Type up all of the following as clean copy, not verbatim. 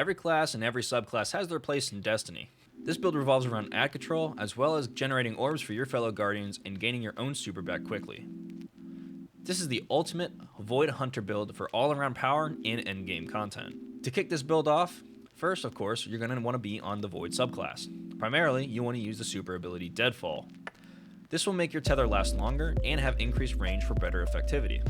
Every class and every subclass has their place in Destiny. This build revolves around ad control, as well as generating orbs for your fellow guardians and gaining your own super back quickly. This is the ultimate Void Hunter build for all-around power and endgame content. To kick this build off, first of course, you're going to want to be on the Void subclass. Primarily, you want to use the super ability Deadfall. This will make your tether last longer and have increased range for better effectivity.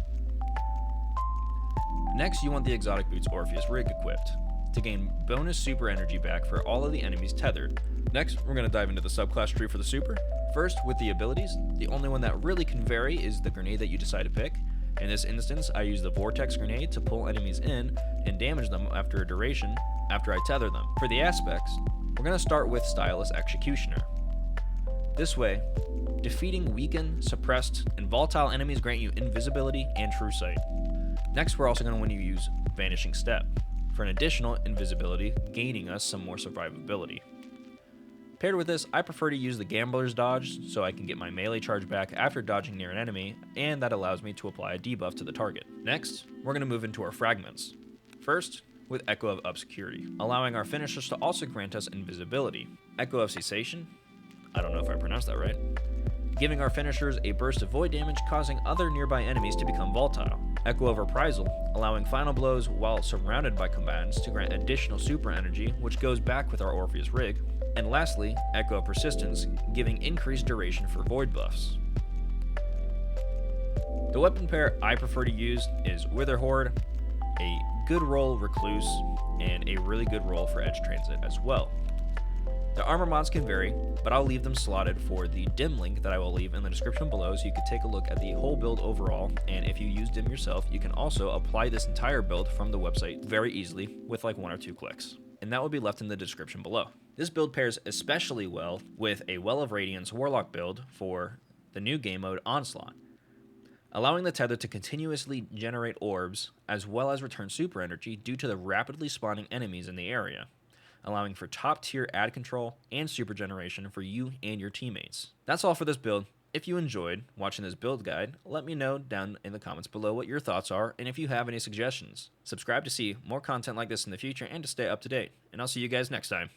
Next, you want the Exotic Boots Orpheus rig equipped to gain bonus super energy back for all of the enemies tethered. Next, we're going to dive into the subclass tree for the super. First, with the abilities, the only one that really can vary is the grenade that you decide to pick. In this instance, I use the Vortex grenade to pull enemies in and damage them after a duration after I tether them. For the aspects, we're going to start with Stylus Executioner. This way, defeating weakened, suppressed, and volatile enemies grant you invisibility and true sight. Next, we're also going to want to use Vanishing Step for an additional invisibility, gaining us some more survivability. Paired with this, I prefer to use the Gambler's Dodge so I can get my melee charge back after dodging near an enemy, and that allows me to apply a debuff to the target. Next, we're going to move into our Fragments. First, with Echo of Obscurity, allowing our finishers to also grant us invisibility. Echo of Cessation, I don't know if I pronounced that right, giving our finishers a burst of void damage, causing other nearby enemies to become volatile. Echo of Reprisal, allowing final blows while surrounded by combatants to grant additional super energy, which goes back with our Orpheus rig. And lastly, Echo of Persistence, giving increased duration for void buffs. The weapon pair I prefer to use is Wither Horde, a good roll Recluse, and a really good roll for Edge Transit as well. The armor mods can vary, but I'll leave them slotted for the dim link that I will leave in the description below so you can take a look at the whole build overall, and if you use dim yourself, you can also apply this entire build from the website very easily with like 1 or 2 clicks. And that will be left in the description below. This build pairs especially well with a Well of Radiance Warlock build for the new game mode Onslaught, allowing the tether to continuously generate orbs as well as return super energy due to the rapidly spawning enemies in the area, allowing for top tier ad control and super generation for you and your teammates. That's all for this build. If you enjoyed watching this build guide, let me know down in the comments below what your thoughts are and if you have any suggestions. Subscribe to see more content like this in the future and to stay up to date, and I'll see you guys next time.